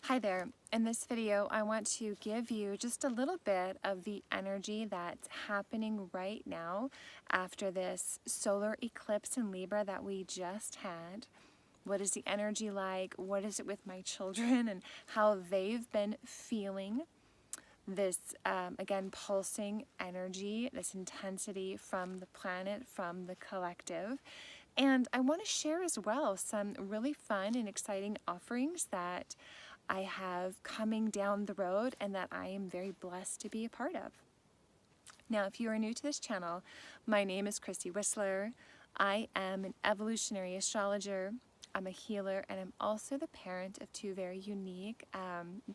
Hi there. In this video, I want to give you just a little bit of the energy that's happening right now after this solar eclipse in Libra that we just had. What is the energy like? What is it with my children and how they've been feeling this, again, pulsing energy, this intensity from the planet, from the collective. And I want to share as well some really fun and exciting offerings that I have coming down the road and that I am very blessed to be a part of. Now, if you are new to this channel, my name is Chrissy Wissler. I am an evolutionary astrologer. I'm a healer, and I'm also the parent of two very unique,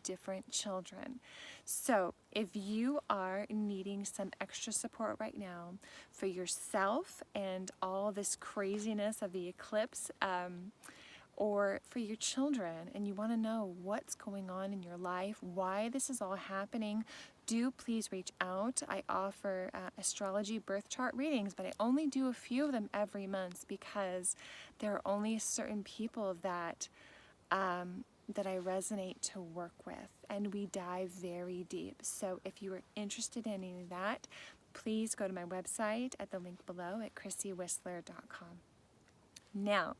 different children. So if you are needing some extra support right now for yourself and all this craziness of the eclipse, or for your children, and you want to know what's going on in your life, why this is all happening, do please reach out. I offer astrology birth chart readings, but I only do a few of them every month because there are only certain people that that I resonate to work with, and we dive very deep. So if you are interested in any of that, please go to my website at the link below at chrissywissler.com. Now,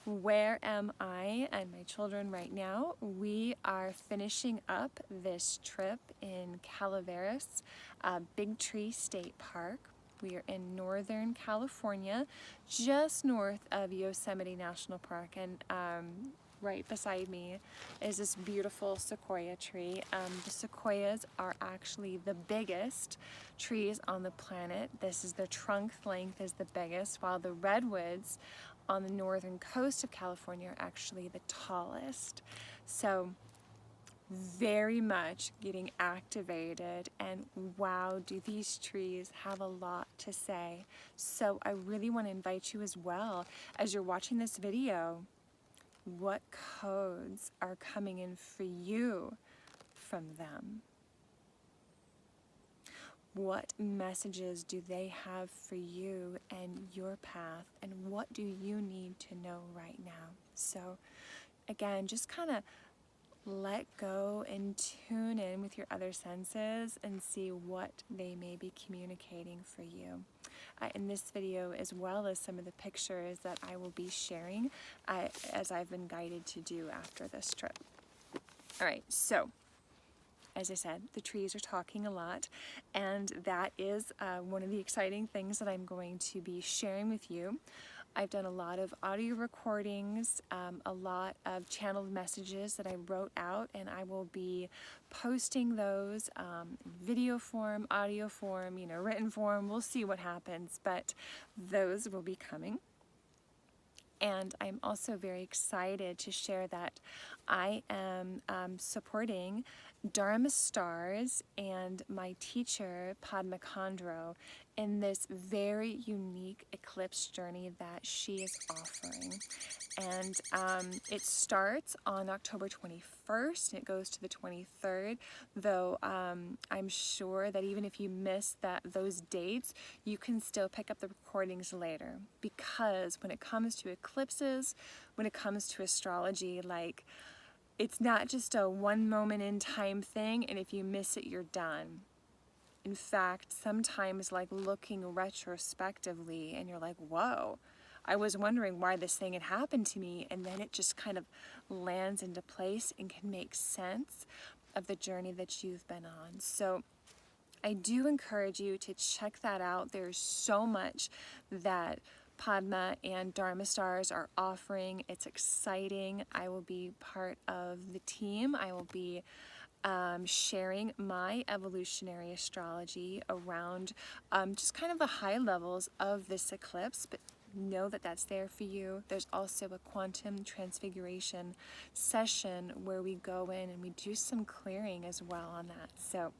where am I and my children right now? We are finishing up this trip in Calaveras, Big Tree State Park. We are in Northern California, just north of Yosemite National Park, and right beside me is this beautiful sequoia tree. The sequoias are actually the biggest trees on the planet. This is the trunk length is the biggest, while the redwoods on the northern coast of California are actually the tallest. So very much getting activated, and wow, do these trees have a lot to say. So I really want to invite you as well, as you're watching this video, what codes are coming in for you from them? What messages do they have for you and your path, and what do you need to know right now? So again, just kind of let go and tune in with your other senses and see what they may be communicating for you. In this video, as well as some of the pictures that I will be sharing as I've been guided to do after this trip. All right, so as I said, the trees are talking a lot, and that is one of the exciting things that I'm going to be sharing with you. I've done a lot of audio recordings, a lot of channeled messages that I wrote out, and I will be posting those in video form, audio form, written form. We'll see what happens, but those will be coming. And I'm also very excited to share that I am supporting Dharma Stars and my teacher, Padma Khandro, in this very unique eclipse journey that she is offering. And it starts on October 21st, and it goes to the 23rd, though I'm sure that even if you miss those dates, you can still pick up the recordings later, because when it comes to eclipses, when it comes to astrology, it's not just a one moment in time thing, and if you miss it, you're done. In fact, sometimes looking retrospectively, and you're like, whoa, I was wondering why this thing had happened to me, and then it just kind of lands into place and can make sense of the journey that you've been on. So I do encourage you to check that out. There's so much that Padma and Dharma Stars are offering. It's exciting. I will be part of the team. I will be sharing my evolutionary astrology around just kind of the high levels of this eclipse, but know that that's there for you. There's also a quantum transfiguration session where we go in and we do some clearing as well on that. So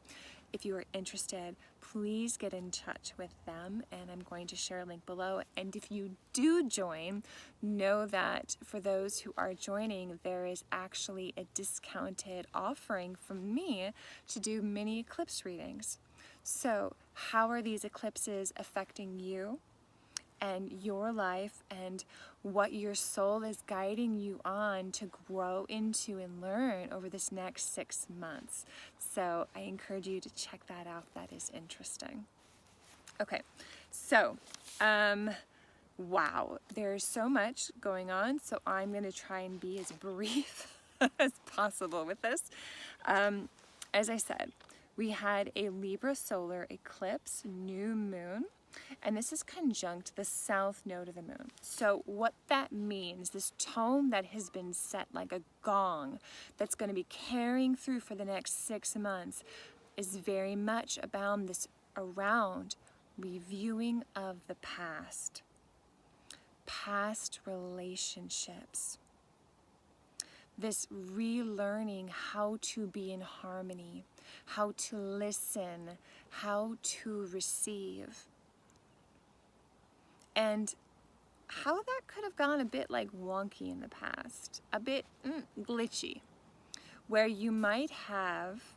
if you are interested, please get in touch with them, and I'm going to share a link below. And if you do join, know that for those who are joining, there is actually a discounted offering from me to do mini eclipse readings. So how are these eclipses affecting you? and your life and what your soul is guiding you on to grow into and learn over this next 6 months. So I encourage you to check that out. That is interesting. Okay, so wow, there's so much going on, so I'm going to try and be as brief as possible with this. As I said, we had a Libra solar eclipse, new moon, and this is conjunct the south node of the moon. So what that means, this tone that has been set like a gong that's going to be carrying through for the next 6 months, is very much about this around reviewing of the past relationships, this relearning how to be in harmony, how to listen, how to receive, and how that could have gone a bit like wonky in the past, a bit glitchy, where you might have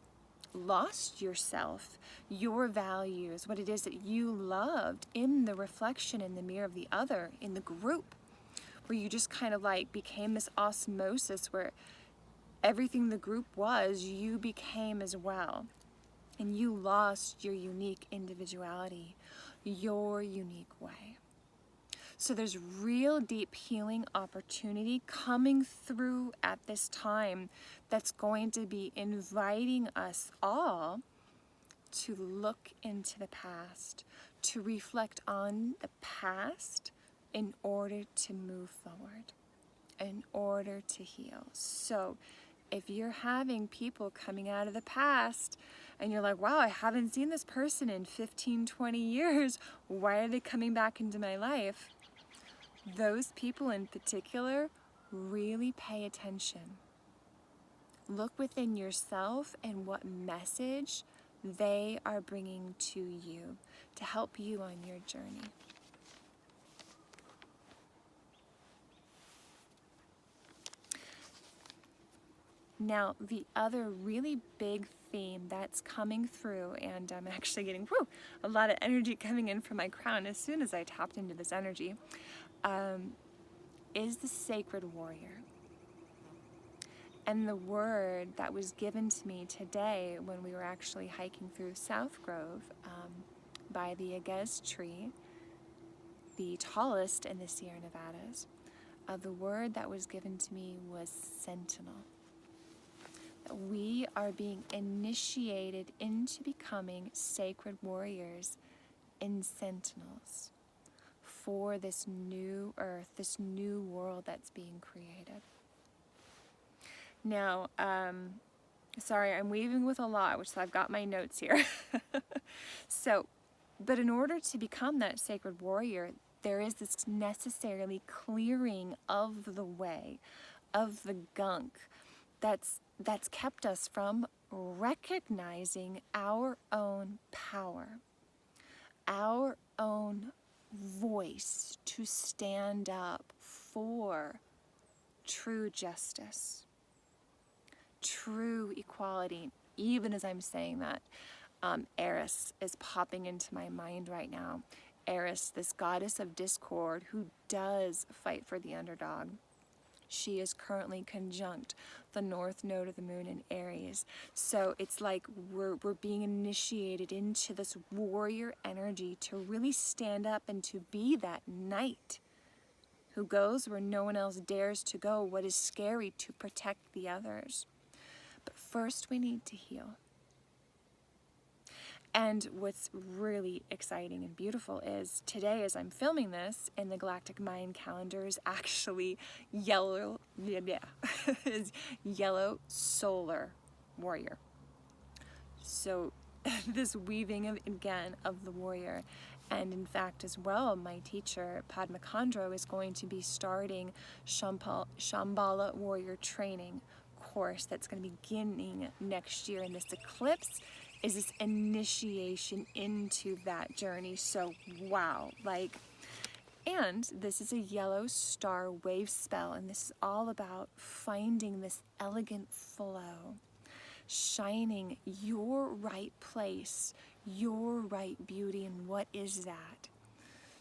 lost yourself, your values, what it is that you loved in the reflection in the mirror of the other, in the group, where you just kind of like became this osmosis where everything the group was, you became as well. And you lost your unique individuality, your unique way. So there's real deep healing opportunity coming through at this time that's going to be inviting us all to look into the past, to reflect on the past in order to move forward, in order to heal. So if you're having people coming out of the past and you're like, wow, I haven't seen this person in 15, 20 years, why are they coming back into my life? Those people in particular, really pay attention. Look within yourself and what message they are bringing to you to help you on your journey. Now, the other really big theme that's coming through, and I'm actually getting a lot of energy coming in from my crown as soon as I tapped into this energy, is the sacred warrior. And the word that was given to me today when we were actually hiking through South Grove by the Agaz tree, the tallest in the Sierra Nevadas, the word that was given to me was sentinel. That we are being initiated into becoming sacred warriors and sentinels for this new earth, this new world that's being created. Now, sorry, I'm weaving with a lot, which so I've got my notes here. But in order to become that sacred warrior, there is this necessarily clearing of the way, of the gunk, that's kept us from recognizing our own power, our own voice to stand up for true justice, true equality. Even as I'm saying that, Eris is popping into my mind right now. Eris, this goddess of discord who does fight for the underdog. She is currently conjunct the north node of the moon in Aries. So it's like we're being initiated into this warrior energy to really stand up and to be that knight who goes where no one else dares to go, what is scary, to protect the others. But first we need to heal. And what's really exciting and beautiful is today, as I'm filming this, in the Galactic Mayan calendar is actually yellow solar warrior. So this weaving of the warrior. And in fact, as well, my teacher, Padma Khandro, is going to be starting Shambhala warrior training course that's going to be beginning next year. And this eclipse is this initiation into that journey. So wow, and this is a yellow star wave spell, and this is all about finding this elegant flow, shining your right place, your right beauty. And what is that?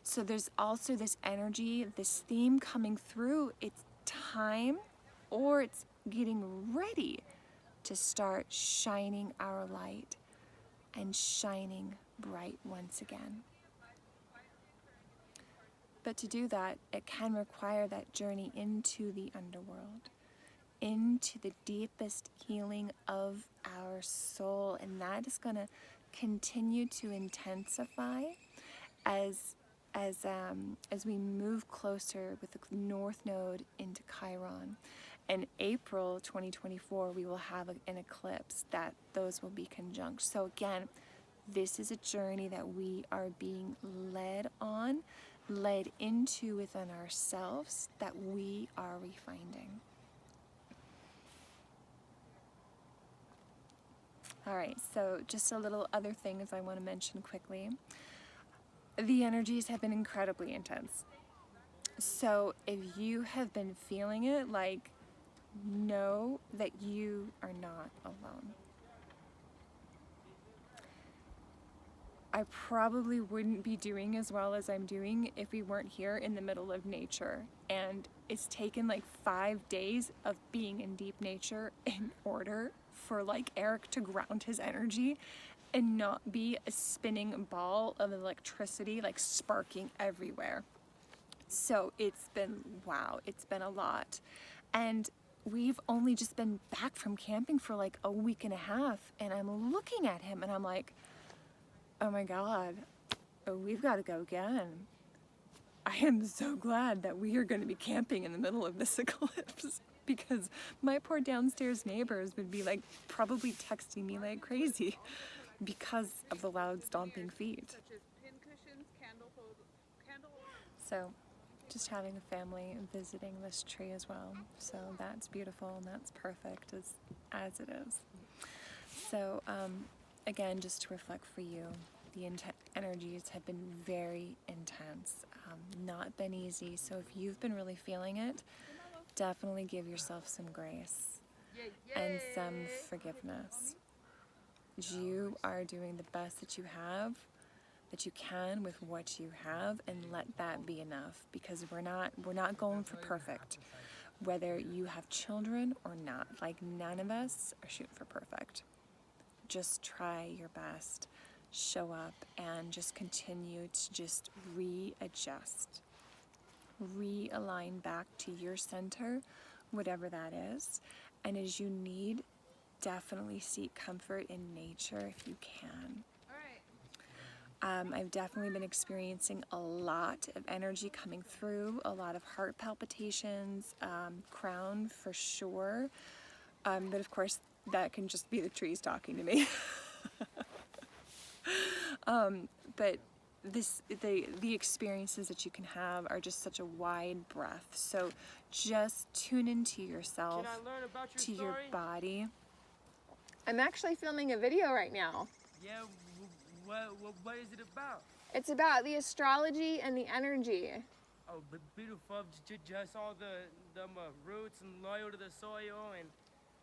So there's also this energy, this theme coming through. It's time, or it's getting ready to start shining our light and shining bright once again. But to do that, it can require that journey into the underworld, into the deepest healing of our soul, and that is going to continue to intensify as we move closer with the North Node into Chiron. In April 2024, we will have an eclipse that those will be conjunct. So again, this is a journey that we are being led into within ourselves, that we are refinding. All right, so just a little other things I want to mention quickly. The energies have been incredibly intense. So if you have been feeling it, like, know that you are not alone. I probably wouldn't be doing as well as I'm doing if we weren't here in the middle of nature. And it's taken like 5 days of being in deep nature in order for like Eric to ground his energy and not be a spinning ball of electricity like sparking everywhere. So it's been, wow, it's been a lot. And we've only just been back from camping for like a week and a half, and I'm looking at him and I'm like, oh my God, we've got to go again. I am so glad that we are going to be camping in the middle of this eclipse, because my poor downstairs neighbors would be like probably texting me like crazy because of the loud stomping feet. So just having a family visiting this tree as well. So that's beautiful and that's perfect as it is. So again, just to reflect for you, the energies have been very intense, not been easy. So if you've been really feeling it, definitely give yourself some grace and some forgiveness. You are doing the best that you can with what you have, and let that be enough, because we're not going for perfect, whether you have children or not. Like, none of us are shooting for perfect. Just try your best, show up, and just continue to just readjust, realign back to your center, whatever that is. And as you need, definitely seek comfort in nature if you can. I've definitely been experiencing a lot of energy coming through, a lot of heart palpitations, crown for sure. But of course, that can just be the trees talking to me. But the experiences that you can have are just such a wide breadth. So just tune into yourself, to your body. I'm actually filming a video right now. Yeah, what is it about? It's about the astrology and the energy. Oh, but beautiful. Just all the roots and loyal to the soil and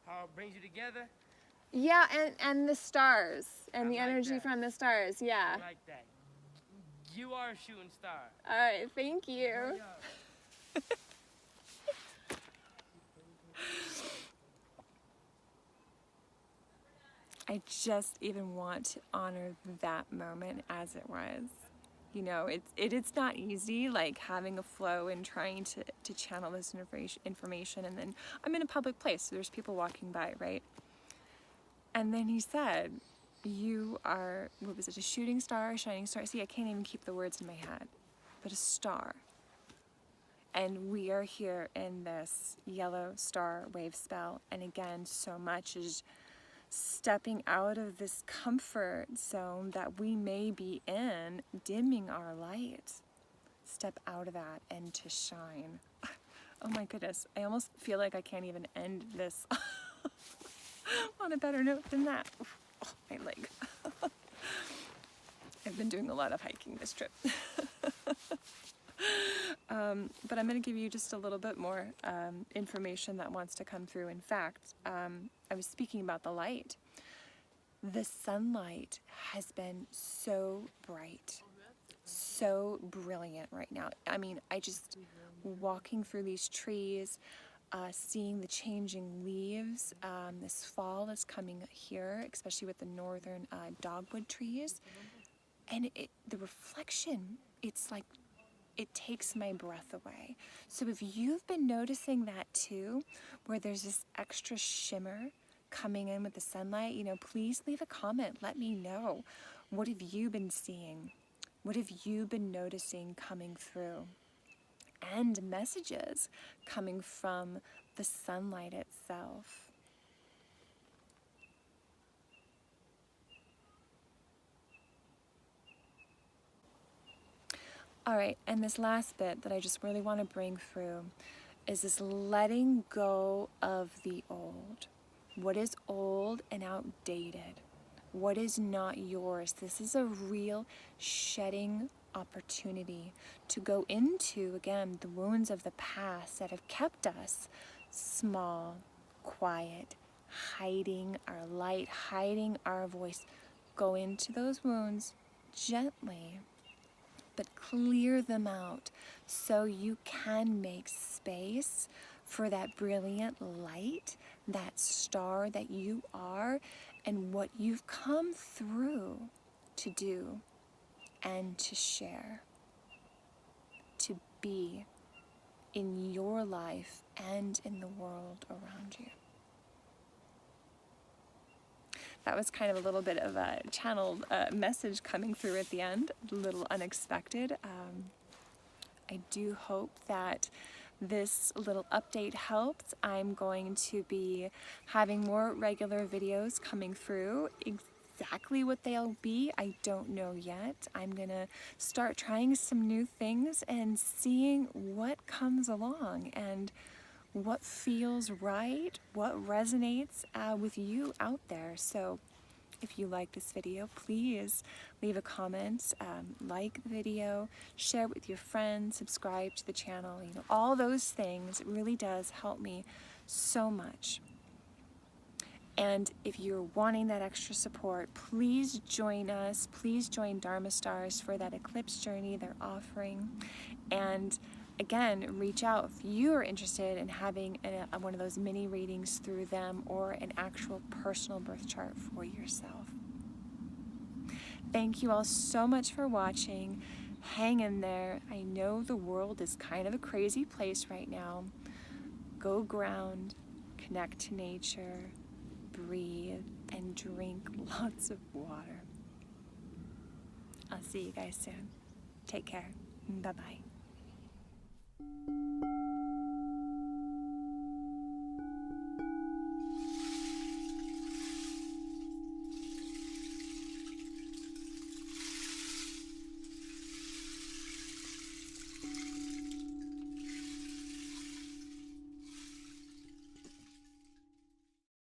how it brings you together. Yeah, and the stars and the like energy that. from the stars. Yeah. I like that. You are a shooting star. All right, thank you. I just even want to honor that moment as it was. You know, it's not easy, like having a flow and trying to channel this information, and then I'm in a public place, so there's people walking by, right? And then he said, you are, what was it, a shooting star, a shining star? See, I can't even keep the words in my head, but a star. And we are here in this yellow star wave spell, and again, so much is stepping out of this comfort zone that we may be in, dimming our light. Step out of that and to shine. Oh my goodness, I almost feel like I can't even end this on a better note than that. Oh, my leg. I've been doing a lot of hiking this trip. But I'm going to give you just a little bit more information that wants to come through. In fact, I was speaking about the light. The sunlight has been so bright. so brilliant right now. I mean, I just, walking through these trees, seeing the changing leaves, this fall is coming here, especially with the northern dogwood trees, and the reflection, it's like, it takes my breath away. So if you've been noticing that too, where there's this extra shimmer coming in with the sunlight, you know, please leave a comment. Let me know. What have you been seeing? What have you been noticing coming through? And messages coming from the sunlight itself. All right, and this last bit that I just really want to bring through is this letting go of the old. What is old and outdated? What is not yours? This is a real shedding opportunity to go into, again, the wounds of the past that have kept us small, quiet, hiding our light, hiding our voice. Go into those wounds gently, but clear them out so you can make space for that brilliant light, that star that you are, and what you've come through to do and to share, to be in your life and in the world around you. That was kind of a little bit of a channeled message coming through at the end, a little unexpected. I do hope that this little update helped. I'm going to be having more regular videos coming through. Exactly what they'll be, I don't know yet. I'm gonna start trying some new things and seeing what comes along and what feels right, what resonates with you out there. So if you like this video, please leave a comment, like the video, share it with your friends, subscribe to the channel, you know, all those things. It really does help me so much. And if you're wanting that extra support, please join us. Please join Dharma Stars for that Eclipse Journey they're offering. And again, reach out if you are interested in having one of those mini readings through them or an actual personal birth chart for yourself. Thank you all so much for watching. Hang in there. I know the world is kind of a crazy place right now. Go ground, connect to nature, breathe, and drink lots of water. I'll see you guys soon. Take care. Bye-bye.